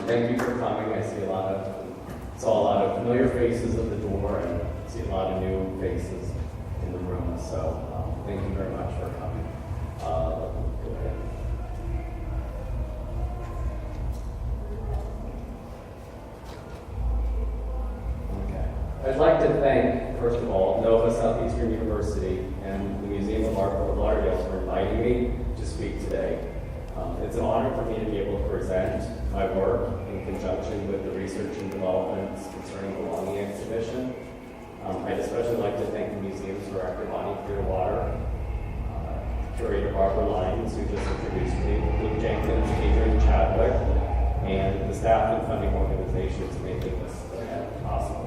Thank you for coming. I saw a lot of familiar faces at the door and see a lot of new faces in the room. So thank you very much for coming. Go ahead. Okay. I'd like to thank, first of all, Nova Southeastern University and the Museum of Art of Lauderdale for inviting me to speak today. It's an honor for me to be able to present my work in conjunction with the research and developments concerning the Belonging exhibition. I'd especially like to thank the museum's director, Bonnie Clearwater, curator Barbara Lyons, who just introduced me, Luke Jenkins, Adrian Chadwick, and the staff and funding organizations making this event possible.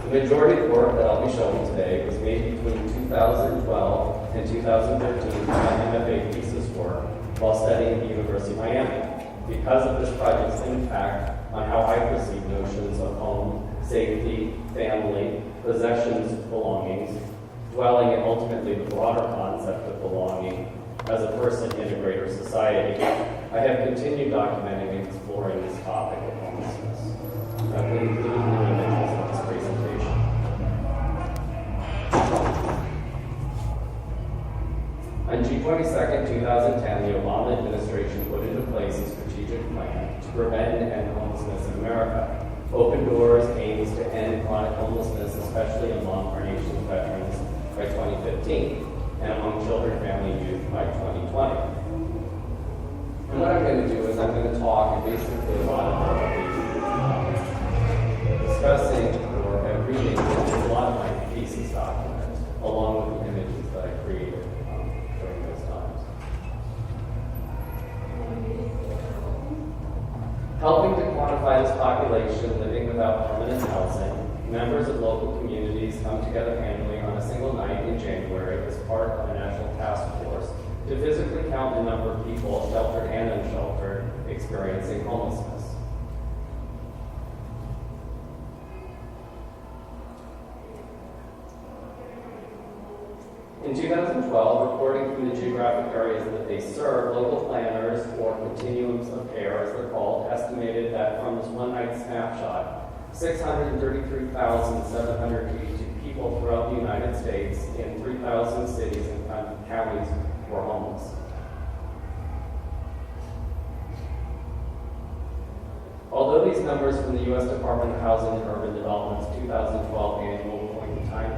The majority of the work that I'll be showing today was made between 2012 and 2013 by MFA thesis work while studying at the University of Miami. Because of this project's impact on how I perceive notions of home, safety, family, possessions, belongings, dwelling, and ultimately the broader concept of belonging as a person in a greater society, I have continued documenting and exploring this topic of homelessness. I've been including the images of this presentation. On June 22nd, 2010, the Obama administration put into place a strategic plan to prevent and end homelessness in America. Open Doors aims to end chronic homelessness, especially among our nation's veterans, by 2015, and among children, family, and youth by 2020. And what I'm going to do is I'm going to talk and basically a lot of discussing or reading a lot of my thesis document, along with the images that I created during those times. Helping to quantify this population living without permanent housing, members of local communities come together annually on a single night in January as part of a national task force to physically count the number of people, sheltered and unsheltered, experiencing homelessness. In 2012, reporting from the geographic areas that they serve, local planners, or continuums of care as they're called, estimated that from this one-night snapshot, 633,782 people throughout the United States in 3,000 cities and counties were homeless. Although these numbers from the U.S. Department of Housing and Urban Development's 2012 annual point-in-time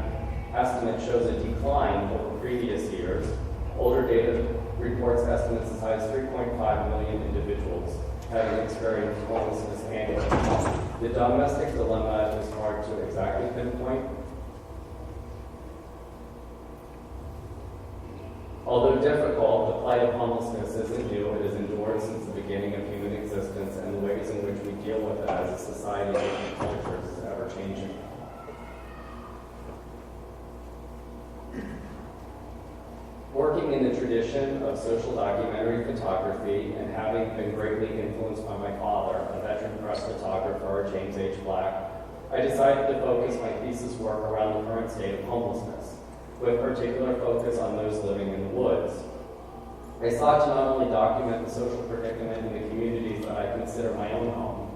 estimate shows a decline over previous years, older data reports estimates as high as 3.5 million individuals having experienced homelessness annually. The domestic dilemma is hard to exactly pinpoint. Although difficult, the plight of homelessness isn't new. It has endured since the beginning of human existence, and the ways in which we deal with it as a society and cultures is ever changing. Working in the tradition of social documentary photography and having been greatly influenced by my father, a veteran press photographer, James H. Black, I decided to focus my thesis work around the current state of homelessness, with particular focus on those living in the woods. I sought to not only document the social predicament in the communities that I consider my own home,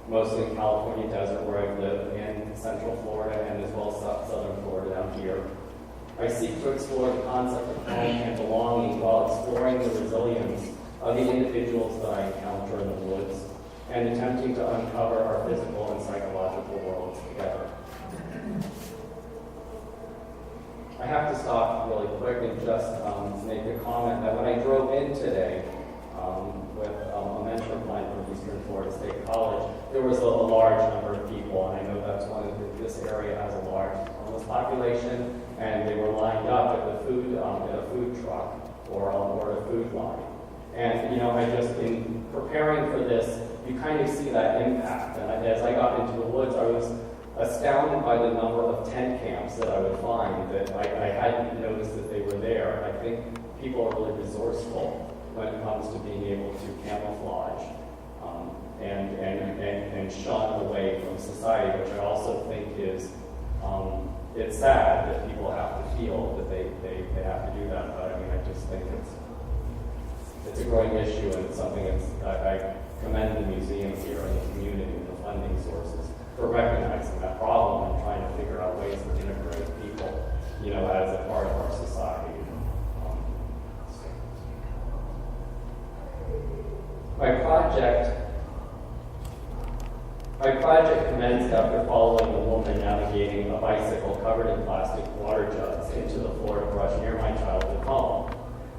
mostly in California desert where I've lived, and Central Florida, and as well as Southern Florida down here. I seek to explore the concept of home and belonging while exploring the resilience of the individuals that I encounter in the woods and attempting to uncover our physical and psychological worlds together. I have to stop really quick and just make a comment that when I drove in today with a mentor of mine from Eastern Florida State College, there was a large number of people, and I know that's this area has a large homeless population, and they were lined up at a food truck or a food line. And in preparing for this, you kind of see that impact. And as I got into the woods, I was astounded by the number of tent camps that I would find that I hadn't noticed that they were there. I think people are really resourceful when it comes to being able to camouflage and shun away from society, which I also think is it's sad that people have to feel that they have to do that, but I mean, I just think it's a growing issue, and it's something I commend the museum here and the community and the funding sources for recognizing that problem and trying to figure out ways to integrate people, as a part of our society. My project commenced after following a woman navigating a bicycle covered in plastic water jugs into the Florida brush near my childhood home.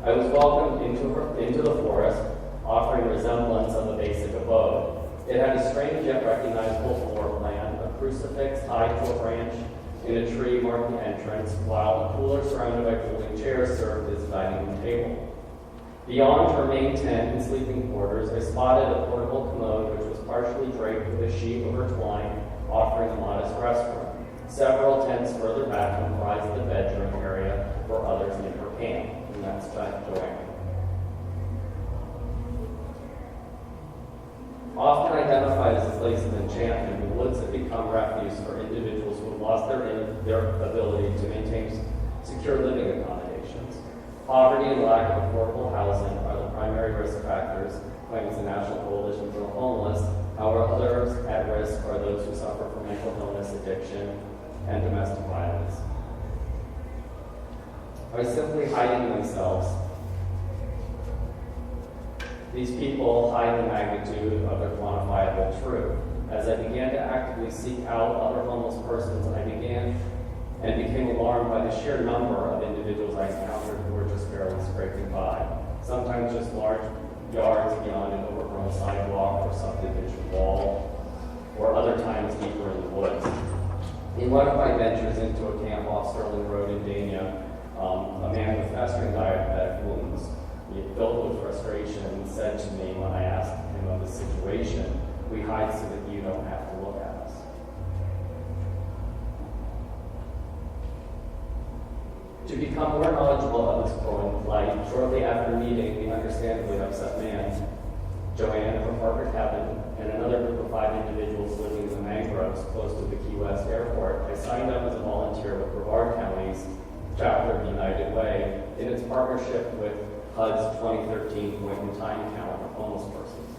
I was welcomed into the forest, offering resemblance of a basic abode. It had a strange yet recognizable floor plan, a crucifix tied to a branch in a tree marked the entrance, while a cooler surrounded by folding chairs served as a dining room table. Beyond her main tent and sleeping quarters, I spotted a portable commode which was partially draped with a sheet over twine, offering a modest restroom. Several tents further back comprised the bedroom area for others in her camp, and that's Joanne. Often identified as a place of enchantment, the woods have become refuge for individuals who have lost their ability to maintain secure living accommodations. Poverty and lack of affordable housing are the primary risk factors, claims the National Coalition for the Homeless. However, others at risk are those who suffer from mental illness, addiction, and domestic violence. By simply hiding themselves, these people hide the magnitude of their quantifiable truth. As I began to actively seek out other homeless persons, I began and became alarmed by the sheer number of individuals I encountered who were just barely scraping by. Sometimes just large yards beyond an overgrown sidewalk or subdivision wall, or other times deeper in the woods. In one of my ventures into a camp off Sterling Road in Dania, a man with festering diabetic wounds, filled with frustration, said to me when I asked him of the situation, "We hide so that you don't have to look at us." To become more knowledgeable of this growing plight, shortly after meeting the understandably upset man, Joanne from partner Kevin, and another group of 5 individuals living in the mangroves close to the Key West airport, I signed up as a volunteer with Brevard County's chapter of United Way in its partnership with HUD's 2013 point-in-time count of homeless persons.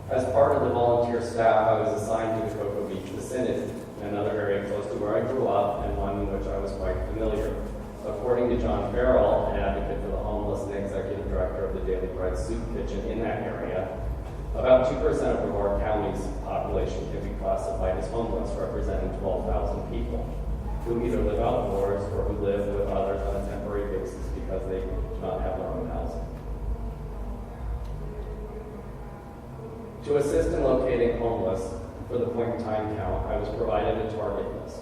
As part of the volunteer staff, I was assigned to the Cocoa Beach vicinity, another area close to where I grew up and one in which I was quite familiar. According to John Farrell, an advocate for the homeless and executive director of the Daily Bread Soup Kitchen in that area, about 2% of Brevard County's population can be classified as homeless, representing 12,000 people who either live outdoors or who live with others on a temporary basis because they do not have their own housing. To assist in locating homeless for the point-in-time count, I was provided a target list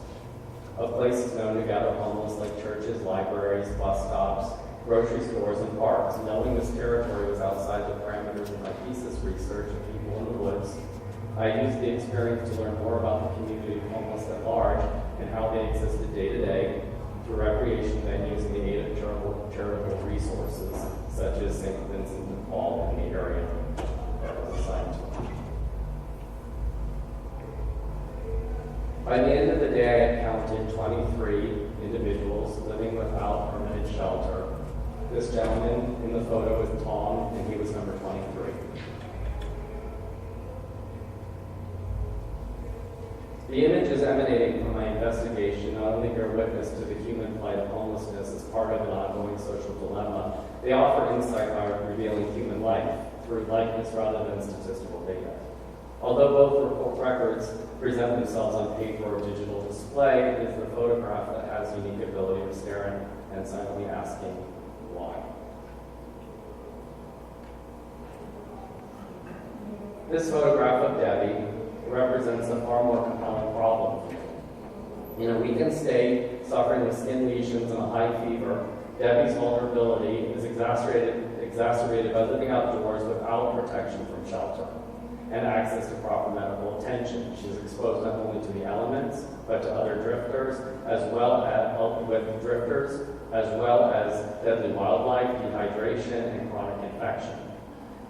of places known to gather homeless like churches, libraries, bus stops, grocery stores, and parks. Knowing this territory was outside the parameters of my thesis research of people in the woods, I used the experience to learn more about the community of homeless at large and how they existed day to day through recreation venues and the aid of charitable resources, such as St. Vincent de Paul in the area that I was assigned to. By the end of the day, I had counted 23 individuals living without permanent shelter. This gentleman in the photo is Tom, and he was number 23. The images emanating from my investigation not only bear witness to the human plight of homelessness as part of an ongoing social dilemma, they offer insight by revealing human life through likeness rather than statistical data. Although both records present themselves on paper or digital display, it is the photograph that has the unique ability of staring and silently asking why. This photograph of Debbie represents a far more compelling problem. In a weakened state, suffering with skin lesions and a high fever, Debbie's vulnerability is exacerbated by living outdoors without protection from shelter and access to proper medical attention. She is exposed not only to the elements, but to other drifters, as well as deadly wildlife, dehydration, and chronic infection.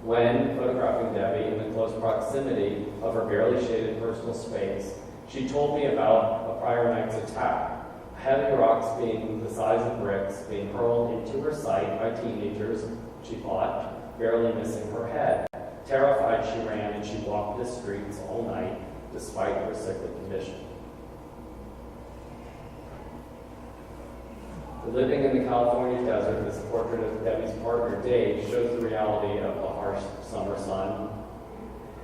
When photographing Debbie in the close proximity of her barely shaded personal space, she told me about a prior night's attack. Heavy rocks being the size of bricks being hurled into her sight by teenagers, she thought, barely missing her head. Terrified, she ran and she walked the streets all night despite her sickly condition. Living in the California desert, this portrait of Debbie's partner, Dave, shows the reality of the harsh summer sun.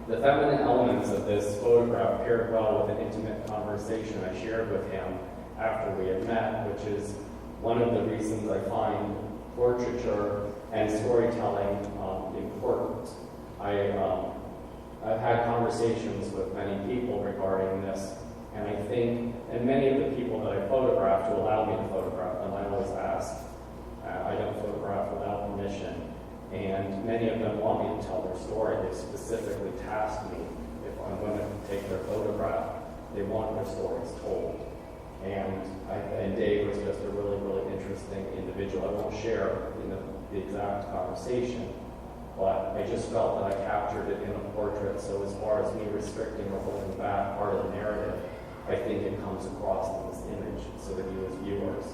The feminine elements of this photograph paired well with an intimate conversation I shared with him after we had met, which is one of the reasons I find portraiture and storytelling important. I've had conversations with many people regarding this, and I think, and many of the people that I photographed who allow me to photograph them, I always ask. I don't photograph without permission, and many of them want me to tell their story. They specifically tasked me if I'm going to take their photograph. They want their stories told. And Dave was just a really, really interesting individual. I won't share the exact conversation, but I just felt that I captured it in a portrait. So as far as me restricting or holding back part of the narrative, I think it comes across in this image so that you as viewers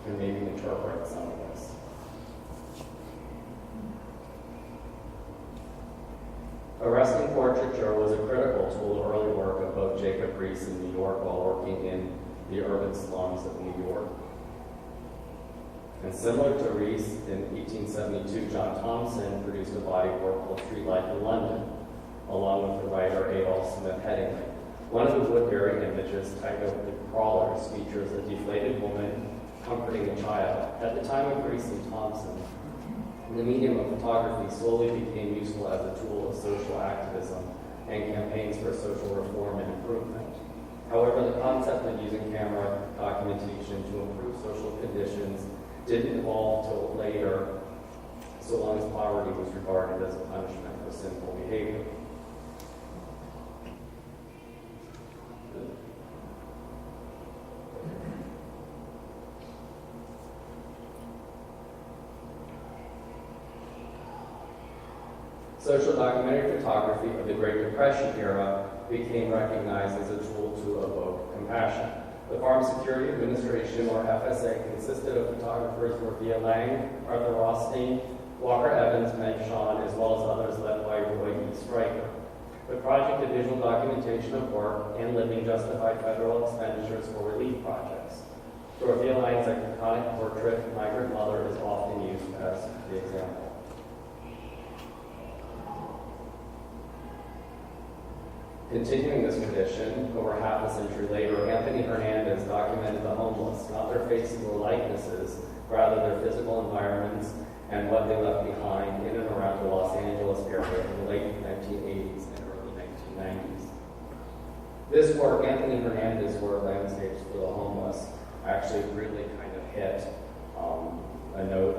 can maybe interpret some of this. Arresting portraiture was a critical tool of early work of both Jacob Riis in New York while working in the urban slums of New York. And similar to Riis, in 1872, John Thompson produced a body of work called Street Life in London, along with the writer Adolph Smith Headingley. One of the Woodbury images, titled The Crawlers, features a deflated woman comforting a child. At the time of Riis and Thompson, the medium of photography slowly became useful as a tool of social activism and campaigns for social reform and improvement. However, the concept of using camera documentation to improve social conditions didn't evolve till later, so long as poverty was regarded as a punishment for sinful behavior. Social documentary photography of the Great Depression era became recognized as a tool to evoke compassion. The Farm Security Administration, or FSA, consisted of photographers Dorothea Lange, Arthur Rothstein, Walker Evans, Meg Shawn, as well as others led by Roy E. Stryker. The project of visual documentation of work and living justified federal expenditures for relief projects. Dorothea Lange's iconic portrait, Migrant Mother, is often used as the example. Continuing this tradition, over half a century later, Anthony Hernandez documented the homeless, not their faces or likenesses, rather their physical environments and what they left behind in and around the Los Angeles area in the late 1980s and early 1990s. This work, Anthony Hernandez's work, Landscapes for the Homeless, actually really kind of hit a note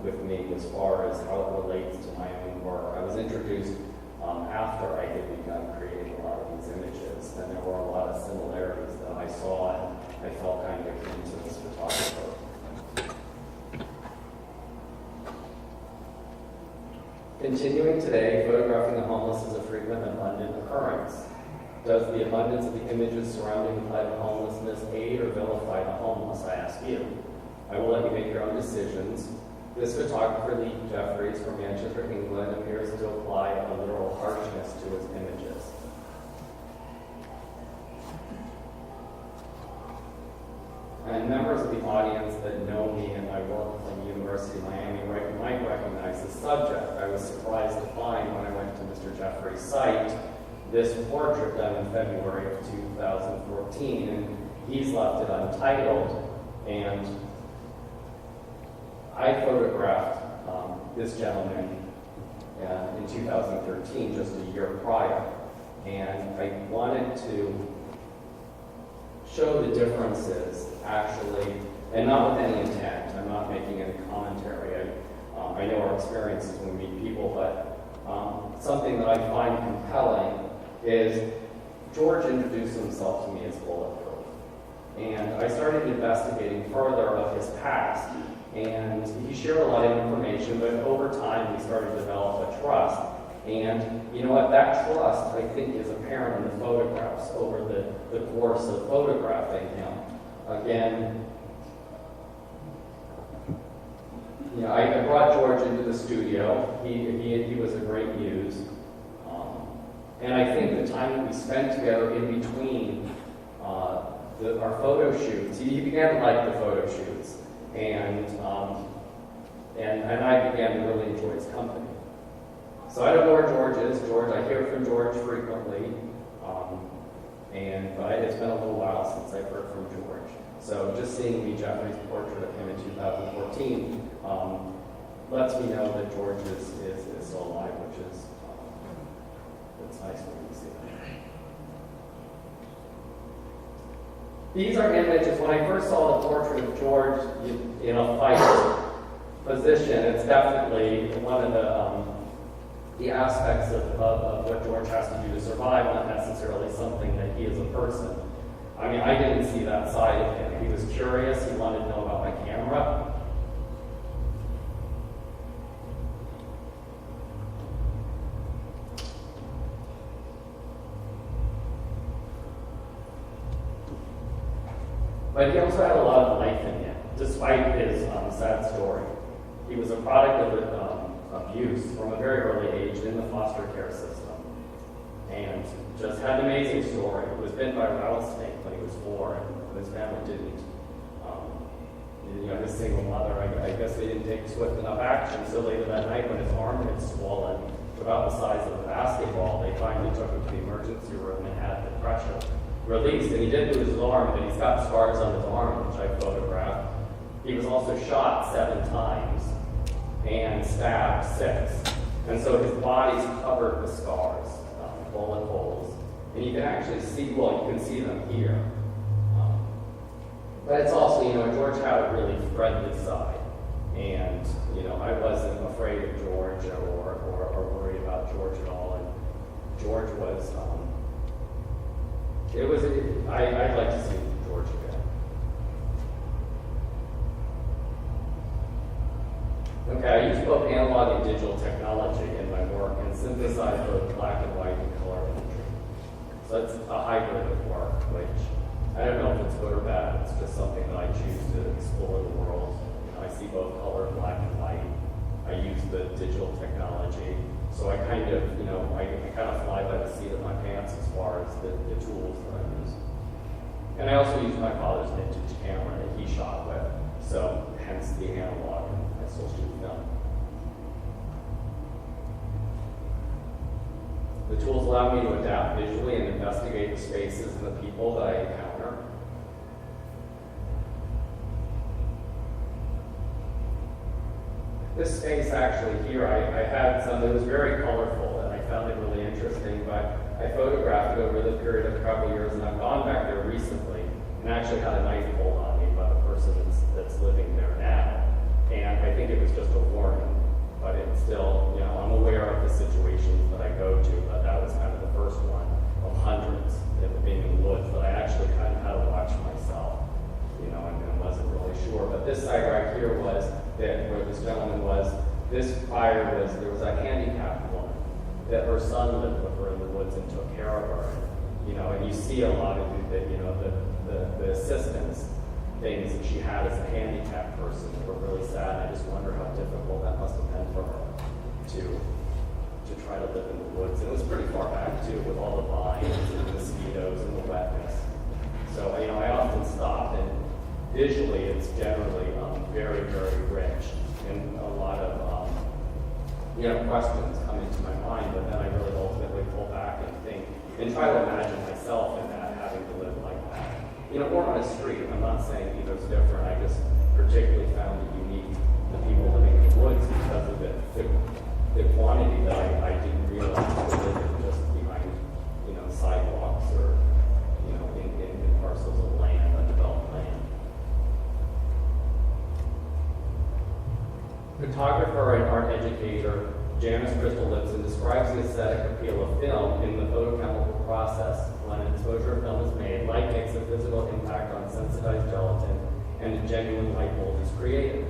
with me as far as how it relates to my own work. I was introduced after I had begun creating a lot of these images, and there were a lot of similarities that I saw and I felt kind of akin to this photographer. Continuing today, photographing the homeless is a frequent and abundant occurrence. Does the abundance of the images surrounding the plight of homelessness aid or vilify the homeless, I ask you? I will let you make your own decisions. This photographer, Lee Jeffries from Manchester, England, appears to apply a literal harshness to his images. And members of the audience that know me and my work from University of Miami might recognize the subject. I was surprised to find when I went to Mr. Jeffries' site this portrait done in February of 2014, and he's left it untitled, and I photographed this gentleman in 2013, just a year prior, and I wanted to show the differences, actually, and not with any intent. I'm not making any commentary. I know our experiences when we meet people, but something that I find compelling is George introduced himself to me as bulletproof. And I started investigating further of his past, and he shared a lot of information, but over time we started to develop a trust. And you know what, that trust, I think, is apparent in the photographs over the course of photographing him. Again, you know, I brought George into the studio. He was a great muse. And I think the time that we spent together in between our photo shoots, he began to like the photo shoots. And I began to really enjoy his company. So I don't know where George is. I hear from George frequently, but it's been a little while since I've heard from George. So just seeing Lee Jeffrey's portrait of him in 2014 lets me know that George is still alive, which is it's nice for me to see that. These are images. When I first saw the portrait of George in a fight position, it's definitely one of the aspects of what George has to do to survive, not necessarily something that he is a person. I mean, I didn't see that side of him. He was curious. He wanted to know about my camera. But he also had a lot of life in him, despite his sad story. He was a product of abuse from a very early age in the foster care system, and just had an amazing story. He was bitten by a rattlesnake when he was 4, and his family didn't. You know, his single mother, I guess they didn't take swift enough action. So later that night, when his arm had swollen to about the size of a basketball, they finally took him to the emergency room and had the pressure released. And he didn't lose his arm, but he's got scars on his arm, which I photographed. He was also shot 7 times and stabbed 6. And so his body's covered with scars, bullet holes. And you can actually see, well, you can see them here. But it's also, you know, George had a really friendly side. And, you know, I wasn't afraid of George or worried about George at all. And George was, I'd like to see George again. Okay, I use both analog and digital technology in my work and synthesize both black and white and color imagery. So it's a hybrid of work, which I don't know if it's good or bad. It's just something that I choose to explore the world. You know, I see both color, black and white. I use the digital technology. So I kind of, you know, I kind of fly by the seat of my pants as far as the tools that I use. And I also use my father's vintage camera that he shot with. So hence the analog, and I still shoot film. The tools allow me to adapt visually and investigate the spaces and the people that I encounter. This space actually here, I had some that was very colorful and I found it really interesting, but I photographed it over the period of a couple years, and I've gone back there recently and actually had a knife pulled on me by the person that's living there now. And I think it was just a warning, but it's still, you know, I'm aware of the situations that I go to, but that was kind of the first one of hundreds that were being in the woods that I actually kind of had to watch myself, you know, and wasn't really sure. But this side right here was that where this gentleman was, this fire was, there was a handicapped woman that her son lived with her in the woods and took care of her. You know, and you see a lot of the you know, the assistance things that she had as a handicapped person that were really sad. I just wonder how difficult that must have been for her to try to live in the woods. And it was pretty far back too, with all the vines and the mosquitoes and the wetness. So, you know, I often stop, and visually it's generally very, very rich, and a lot of you know, questions come into my mind, but then I really ultimately pull back and think and try to imagine myself in that, having to live like that. You know, or on a street. I'm not saying either's different. I just particularly found it unique, the people living in the woods, because of the quantity that I didn't realize was living just behind, you know, sidewalks or, you know, in parcels of land, undeveloped land. Photographer and art educator Janice Crystal Lipson describes the aesthetic appeal of film in the photochemical process. When an exposure film is made, light makes a physical impact on sensitized gelatin, and a genuine light bulb is created.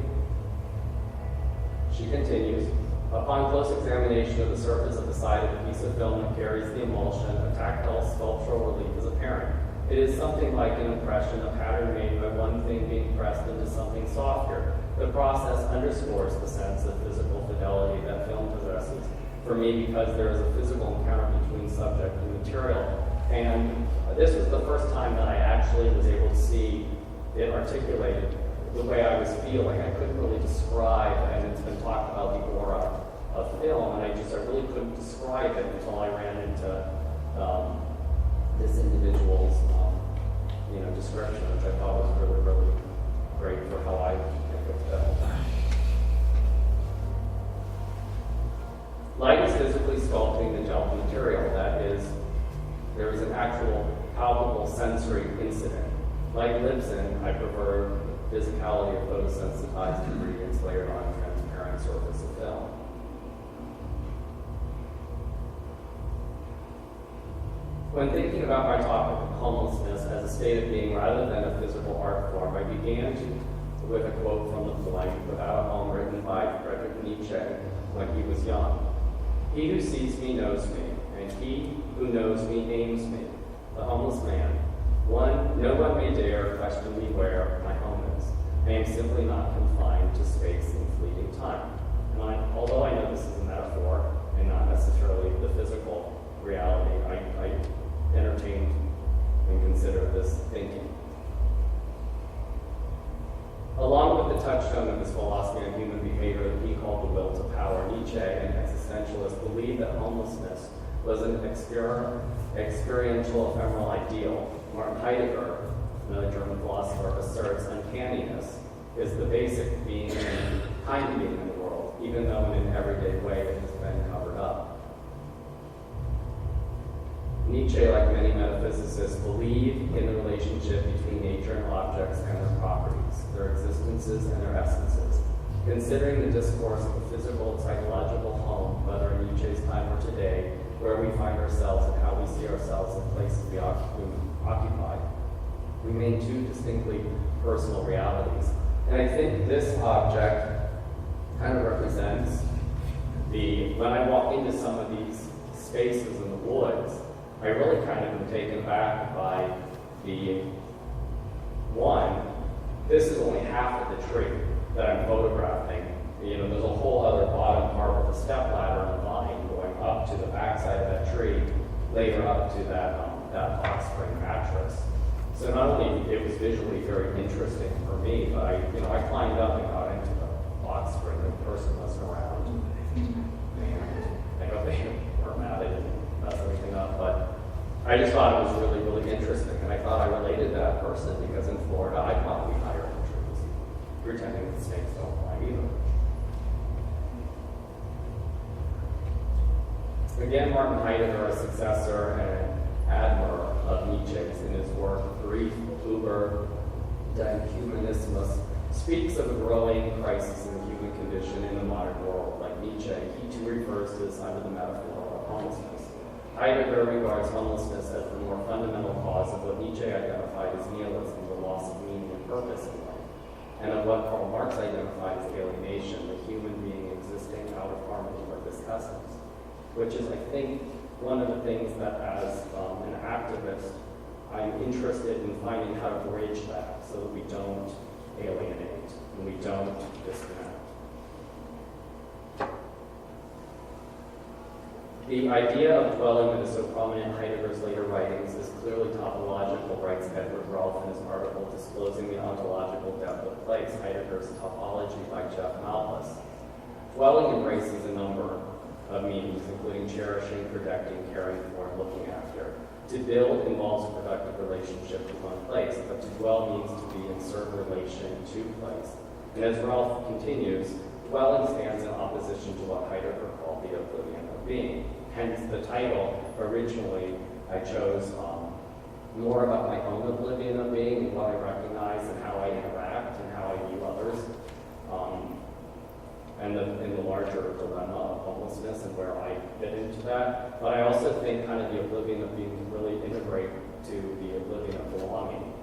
She continues, upon close examination of the surface of the side of the piece of film that carries the emulsion, a tactile sculptural relief is apparent. It is something like an impression, a pattern made by one thing being pressed into something softer. The process underscores the sense of physical fidelity that film possesses, for me, because there is a physical encounter between subject and material. And this was the first time that I actually was able to see it articulated the way I was feeling. I couldn't really describe, and it's been talked about the aura of film, and I really couldn't describe it until I ran into this individual's description, which I thought was really, really great for how I think of film. Light is physically sculpting the gelatin material. That is, there is an actual palpable sensory incident. Light lives in, I prefer, physicality of photosensitized ingredients layered on a transparent surface of film. When thinking about my topic of homelessness as a state of being rather than a physical art form, I began with a quote from The Blank Without a Home written by Friedrich Nietzsche when he was young. He who sees me knows me, and he who knows me names me, the homeless man. No one may dare question me where my home is. I am simply not confined to space and fleeting time. And although I know this is a metaphor and not necessarily the physical reality, I entertained and considered this thinking. Along with the touchstone of his philosophy on human behavior that he called the will to power, Nietzsche, an existentialist, believed that homelessness was an experiential ephemeral ideal. Martin Heidegger, another German philosopher, asserts uncanniness is the basic being and kind of being in the world, even though in an everyday way it has been covered up. Nietzsche, like many metaphysicists, believed in the relationship between nature and objects and their properties, their existences and their essences. Considering the discourse of the physical and psychological home, whether in Nietzsche's time or today, where we find ourselves and how we see ourselves in places we occupy, remain two distinctly personal realities. And I think this object kind of represents when I walk into some of these spaces in the woods, I really kind of am taken back by this is only half of the tree that I'm photographing. There's a whole other bottom part with a step ladder and a vine going up to the backside of that tree, later up to that box spring mattress. So not only it was visually very interesting for me, but I climbed up and got into the box spring. The person wasn't around, and I hope they weren't mad I didn't mess everything up. But I just thought it was really, really interesting, and I thought I related to that person because in Florida I'd probably hire in trees, pretending that snakes don't climb either. Again, Martin Heidegger, a successor and admirer of Nietzsche's in his work Brief über den Humanismus, speaks of a growing crisis in the human condition in the modern world. Like Nietzsche, he too refers to this under the metaphor of homelessness. Heidegger regards homelessness as the more fundamental cause of what Nietzsche identified as nihilism, the loss of meaning and purpose in life, and of what Karl Marx identified as alienation, the human being existing out of harmony with his essence, which is, I think, one of the things that as an activist, I'm interested in finding how to bridge that so that we don't alienate and we don't disconnect. The idea of dwelling that is so prominent in Heidegger's later writings is clearly topological, writes Edward Rolfe in his article Disclosing the Ontological Depth of Place, Heidegger's Topology by Jeff Malthus. Dwelling embraces a number of meanings, including cherishing, protecting, caring for, and looking after. To build involves a productive relationship to one place, but to dwell means to be in certain relation to place. And as Rolfe continues, dwelling stands in opposition to what Heidegger called the oblivion of being. Hence the title. Originally, I chose more about my own oblivion of being and what I recognize and how I interact and how I view others. And in the larger dilemma of homelessness. homelessness and where I fit into that. But I also think kind of the oblivion of being really integrate to the oblivion of belonging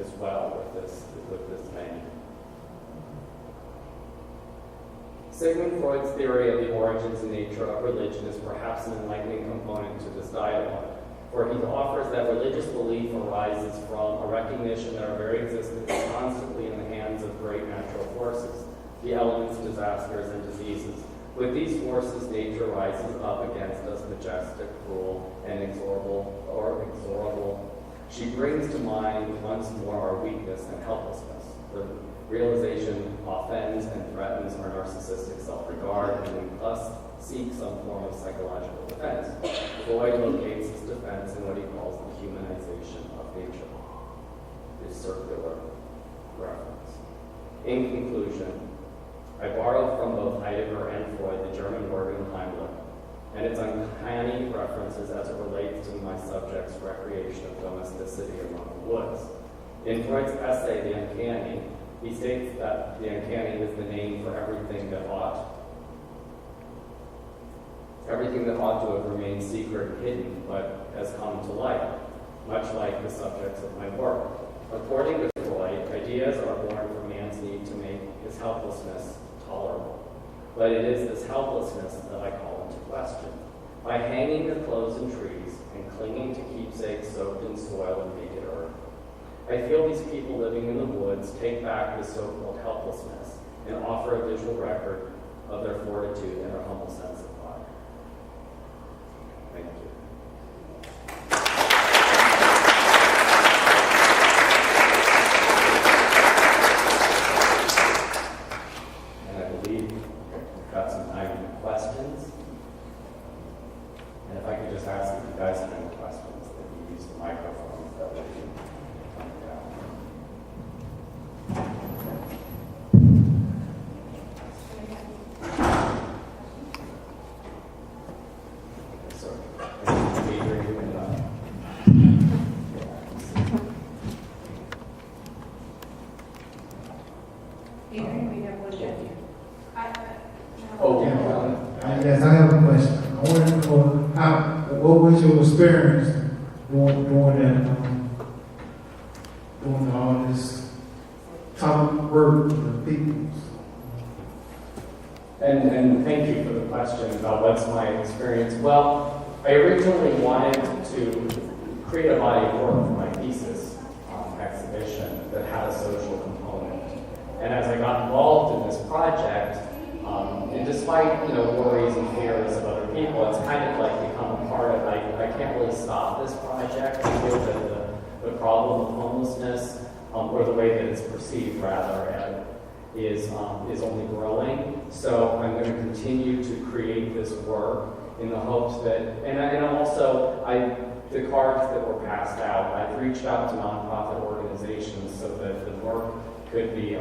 as well with this vein. Sigmund Freud's theory of the origins and nature of religion is perhaps an enlightening component to this dialogue, where he offers that religious belief arises from a recognition that our very existence is constantly in the hands of great natural forces, the elements, disasters, and diseases. With these forces, nature rises up against us, majestic, cruel, and inexorable. She brings to mind once more our weakness and helplessness. The realization offends and threatens our narcissistic self-regard, and we thus seek some form of psychological defense. Freud locates his defense in what he calls the humanization of nature, his circular reference. In conclusion, I borrowed from both Heidegger and Freud the German word Heimlich, and its uncanny references as it relates to my subject's recreation of domesticity among the woods. In Freud's essay, The Uncanny, he states that the uncanny is the name for everything that ought to have remained secret and hidden, but has come to light, much like the subjects of my work. According to Freud, ideas are born from man's need to make his helplessness tolerable. But it is this helplessness that I call into question. By hanging the clothes in trees and clinging to keepsakes soaked in soil and naked earth, I feel these people living in the woods take back this so-called helplessness and offer a visual record of their fortitude and their humble sense of pride. Thank you. And I believe we've got some time for questions. And if I could just ask if you guys have any questions, that you use the microphones that way. Yes, I have a question. I want to know what was your experience doing all this topic work with the people? And thank you for the question about what's my experience. Well, I originally wanted to create a body of work for my thesis exhibition that had a social component. And as I got involved in this project, and despite worries and fears of other people, it's kind of like become a part of. I can't really stop this project. I feel that the problem of homelessness, or the way that it's perceived rather, is only growing. So I'm going to continue to create this work in the hopes that, and also the cards that were passed out, I've reached out to nonprofit organizations so that the work could be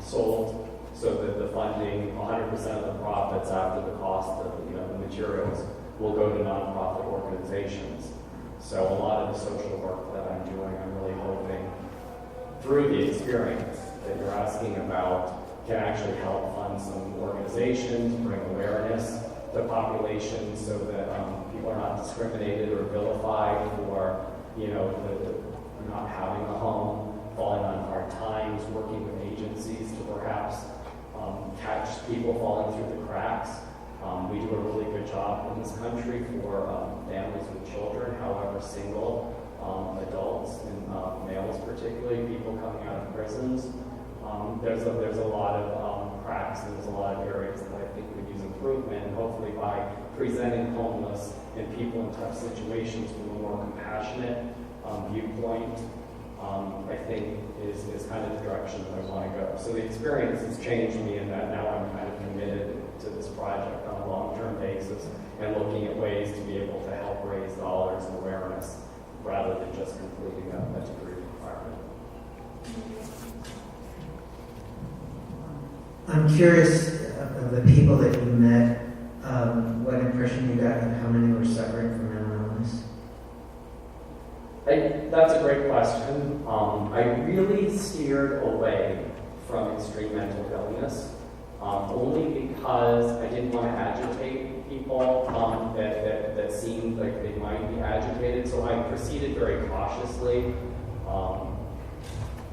sold, so that the funding, 100% of the profits after the cost of the materials will go to nonprofit organizations. So a lot of the social work that I'm doing, I'm really hoping through the experience that you're asking about can actually help fund some organizations, bring awareness to populations so that people are not discriminated or vilified for not having a home, falling on hard times, working with agencies to perhaps catch people falling through the cracks. We do a really good job in this country for families with children, however single, adults and males particularly, people coming out of prisons. There's a lot of cracks and there's a lot of areas that I think would use improvement, and hopefully by presenting homeless and people in tough situations from a more compassionate viewpoint, I think is kind of the direction that I want to go. So the experience has changed me in that now I'm kind of committed to this project on a long-term basis and looking at ways to be able to help raise dollars and awareness rather than just completing a degree requirement. I'm curious of the people that you met, what impression you got and how many were suffering from mental illness? That's a great question. I really steered away from extreme mental illness, only because I didn't want to agitate people that seemed like they might be agitated, so I proceeded very cautiously.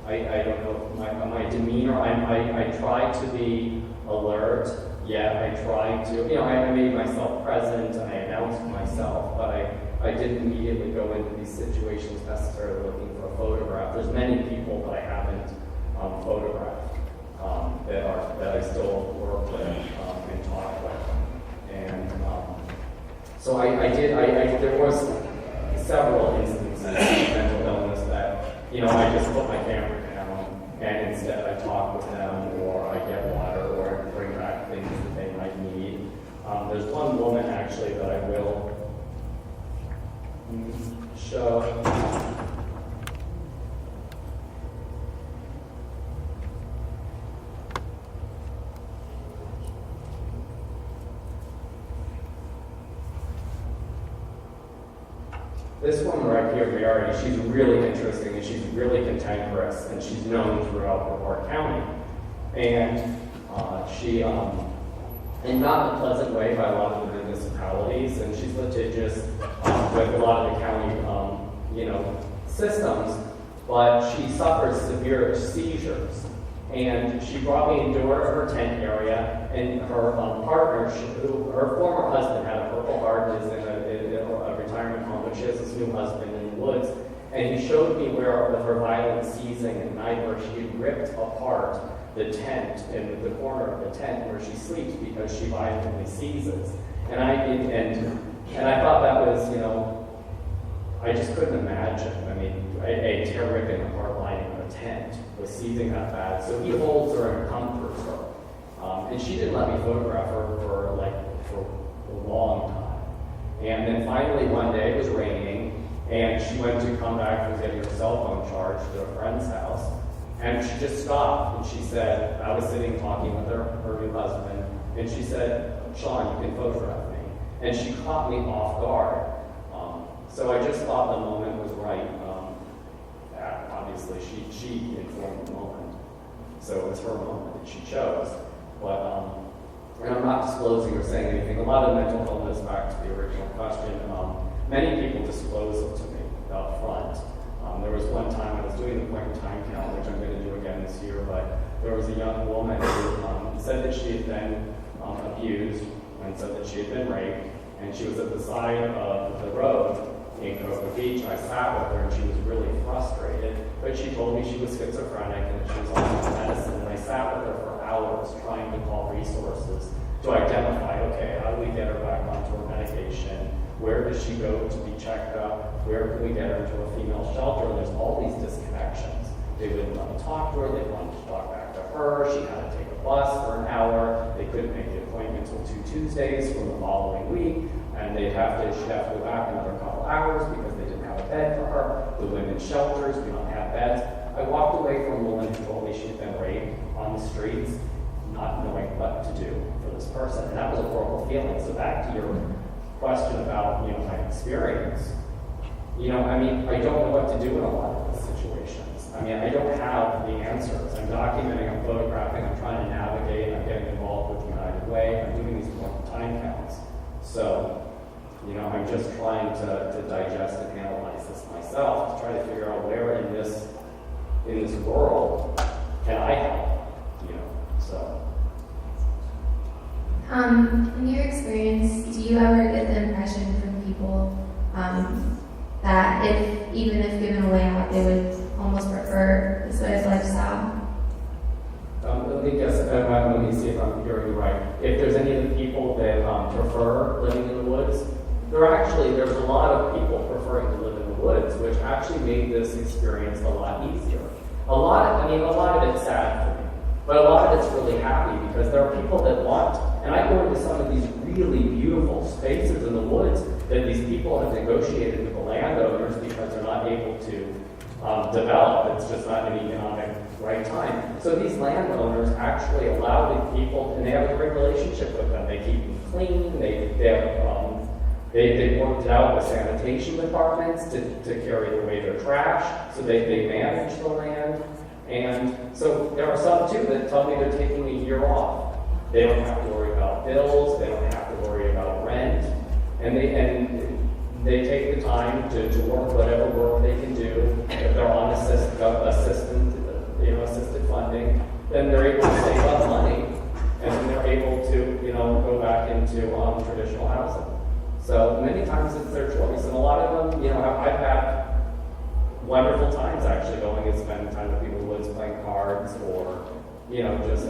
I don't know, my demeanor, I tried to be alert, yet I tried to, I made myself present and I announced myself, but I didn't immediately go into these situations necessarily looking for a photograph. There's many people that I haven't photographed that I still work with and talk with. And so there was several instances of mental illness that, I just put my camera down and instead I talk with them or I get water or I bring back things that they might need. There's one woman actually that I will show. This woman right here, Mary, she's really interesting and she's really cantankerous and she's known throughout Brevard County. And she, in not a pleasant way by a lot of the municipalities, and she's litigious with a lot of the county, systems, but she suffers severe seizures. And she brought me into her tent area, and her partner, her former husband had a Purple Heart, is in a retirement home, but she has this new husband in the woods. And he showed me where, with her violent seizing at night, where she had ripped apart the tent, in the corner of the tent where she sleeps because she violently seizes. And I thought that was, I just couldn't imagine. I mean, a tear ripping apart lining of a tent was seizing that bad. So he holds her and comforts her. And she didn't let me photograph her for a long time. And then finally one day it was raining, and she went to come back from getting her cell phone charged to a friend's house. And she just stopped, and she said, I was sitting talking with her new husband, and she said, Sean, you can photograph me. And she caught me off guard. So I just thought the moment was right. Obviously, she informed the moment. So it was her moment that she chose. But, and I'm not disclosing or saying anything. A lot of mental illness, back to the original question, many people disclose it to me up front. There was one time I was doing the point in time count, which I'm going to do again this year, but there was a young woman who said that she had been abused and said that she had been raped, and she was at the side of the road in Cocoa Beach. I sat with her and she was really frustrated, but she told me she was schizophrenic and that she was on medicine, and I sat with her for hours trying to call resources to identify, okay, how do we get her back onto her medication? Where does she go to be checked up? Where can we get her to a female shelter? And there's all these disconnections. They wouldn't let me talk to her. They wanted to talk back to her. She had to take a bus for an hour. They couldn't make the appointment until 2 Tuesdays from the following week. And she'd have to go back another couple hours because they didn't have a bed for her. The women's shelters do not have beds. I walked away from a woman who told me she'd been raped on the streets, not knowing what to do for this person. And that was a horrible feeling. So back to your question about, my experience. I don't know what to do in a lot of these situations. I don't have the answers. I'm documenting, I'm photographing, I'm trying to navigate, I'm getting involved with United Way, I'm doing these time counts. So, I'm just trying to digest and analyze this myself, to try to figure out where in this world can I help, so. In your experience, do you ever get the impression from people that even if given a way out, they would almost prefer this way of lifestyle? Let me see if I'm hearing you right. If there's any of the people that prefer living in the woods, there's a lot of people preferring to live in the woods, which actually made this experience a lot easier. A lot of it's sad for me, but a lot of it's really happy because there are people that want, and I go into some of these really beautiful spaces in the woods that these people have negotiated with the landowners because they're not able to develop. It's just not an economic right time. So these landowners actually allow the people, and they have a great relationship with them. They keep them clean. They worked it out with sanitation departments to carry away their trash. So they manage the land. And so there are some too that tell me they're taking a year off They don't have to worry about bills, they don't have to worry about rent, and they take the time to work whatever work they can do. If they're on assisted funding, then they're able to save up money, and then they're able to, go back into traditional housing. So many times it's their choice, and a lot of them, I've had wonderful times actually going and spending time with people in the woods playing cards, or, just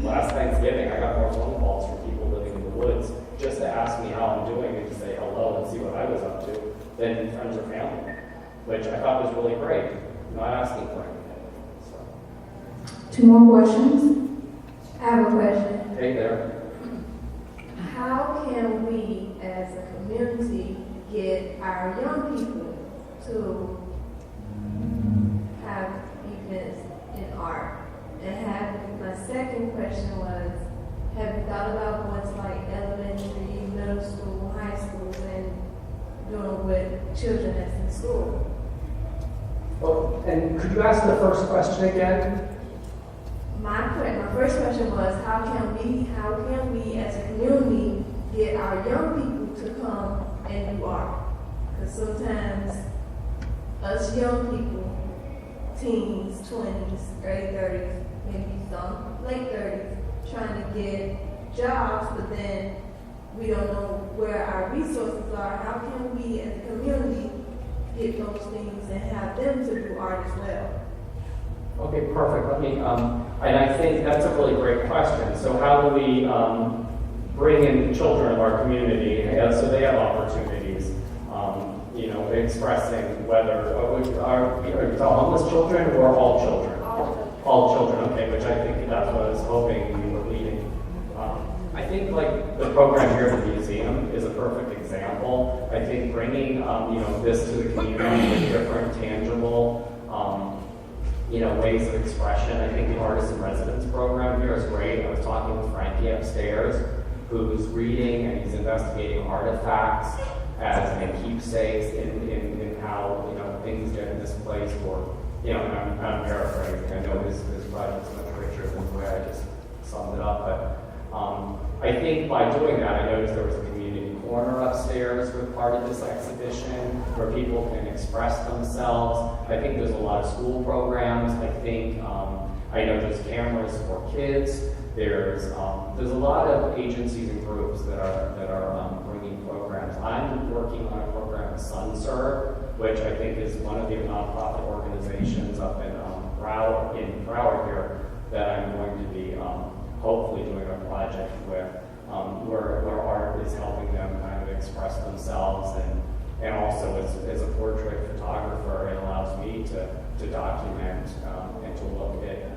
last Thanksgiving I got more phone calls from people living in the woods just to ask me how I'm doing and to say hello and see what I was up to than friends or family, which I thought was really great. Not asking for anything. So. 2 more questions. I have a question. Hey there. How can we as a community get our young people to have events in art? And my second question was, have you thought about going to like elementary, middle school, high schools and doing with children that's in school? Well, and could you ask the first question again? My first question was, how can we as a community get our young people to come and do art? Because sometimes us young people, teens, 20s, early 30s, maybe some late 30s, trying to get jobs, but then we don't know where our resources are. How can we as a community get those things and have them to do art as well? Okay, perfect. Let me, and I think that's a really great question. So how do we bring in children of our community so they have opportunities, expressing whether, are homeless children or all children? All children, okay, which I think that's what I was hoping you were leading. I think like the program here at the museum is a perfect example. I think bringing, this to the community with different tangible, ways of expression. I think the Artist in Residence program here is great. I was talking with Frankie upstairs, who's reading and he's investigating artifacts and keepsakes in how, things get misplaced or, and I'm paraphrasing. I know his project's much richer than the way I just summed it up, but I think by doing that, I noticed there was a community corner upstairs with part of this exhibition where people can express themselves. I think there's a lot of school programs. I think I know there's cameras for kids. There's a lot of agencies and groups that are bringing programs. I'm working on a program with SunServe, which I think is one of the nonprofit organizations up in Broward here that I'm going to be hopefully doing a project with, where art is helping them kind of express themselves, and also as a portrait photographer, it allows me to document and to look at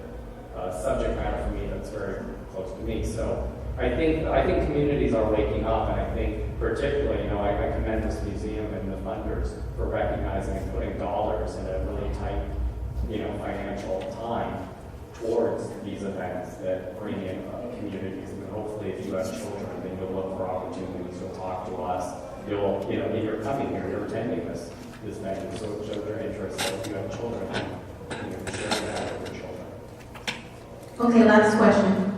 subject matter for me that's very close to me. So I think communities are waking up, and I think particularly, I commend this museum and the funders for recognizing and putting dollars in a really tight, financial time towards these events that bring in communities. And hopefully, if you have children, then you'll look for opportunities. You'll talk to us. You'll, if you're coming here, you're attending this venue, so show their interest. So if you have children, share that with your children. Okay, last question.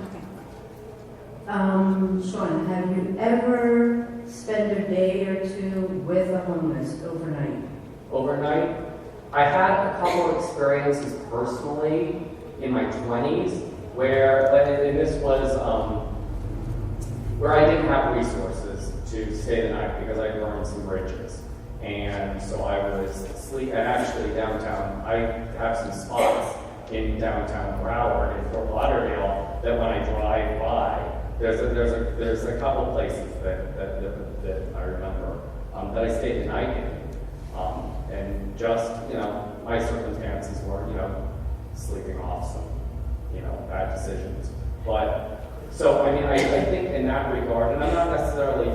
Sean, have you ever spent a day or two with the homeless overnight? Overnight? I had a couple of experiences personally in my 20s where this was where I didn't have resources to stay the night because I burned some bridges. And so I was asleep, and actually downtown, I have some spots in downtown Broward and Fort Lauderdale that when I drive by, there's a couple places that I remember that I stayed the night in. And just, my circumstances were, sleeping off some, bad decisions. But, so, I think in that regard, and I'm not necessarily,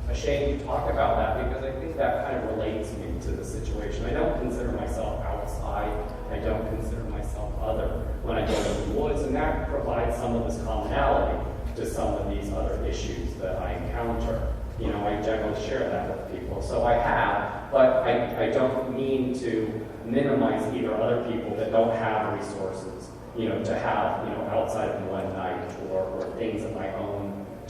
ashamed to talk about that because I think that kind of relates me to the situation. I don't consider myself outside. I don't consider myself other when I go to the woods, and that provides some of this commonality to some of these other issues that I encounter. I generally share that with people. So I have, but I don't mean to minimize either other people that don't have resources, to have, outside of one night or things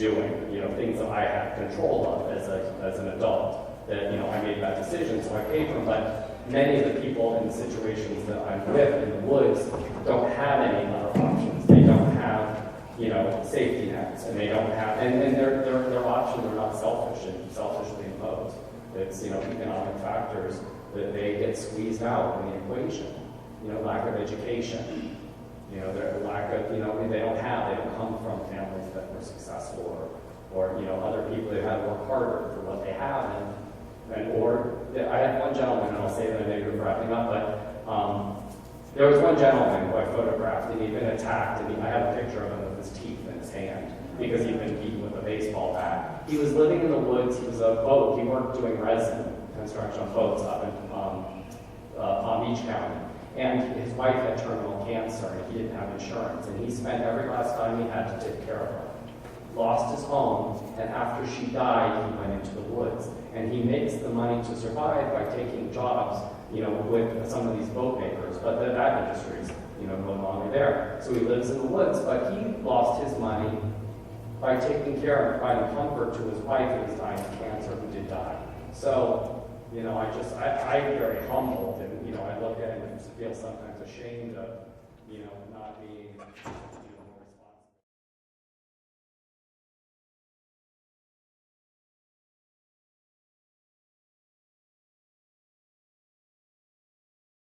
doing, you know, things that I had control of as an adult. That, you know, I made that decision, so I paid for them. But many of the people in the situations that I'm with in the woods don't have any other options. They don't have, you know, safety nets, and they don't have, and their options are not selfishly imposed. It's, you know, economic factors that they get squeezed out in the equation. You know, lack of education. You know, their lack of, you know, they don't come from families that were successful, or you know, other people that had to work harder for what they have, I had one gentleman, and I'll say that maybe we're wrapping up, but there was one gentleman who I photographed, and he'd been attacked, and I have a picture of him with his teeth in his hand because he'd been beaten with a baseball bat. He was living in the woods. He was a boat. He worked doing resin construction on boats up in Palm Beach County. And his wife had terminal cancer, and he didn't have insurance. And he spent every last time he had to take care of her. Lost his home, and after she died, he went into the woods. And he makes the money to survive by taking jobs, you know, with some of these boat makers. But that industry is, you know, no longer there. So he lives in the woods, but he lost his money by taking care of and providing comfort to his wife who was dying of cancer, who did die. So, you know, I'm very humbled, and, you know, I look at it and feel sometimes ashamed of, you know, not being, you know,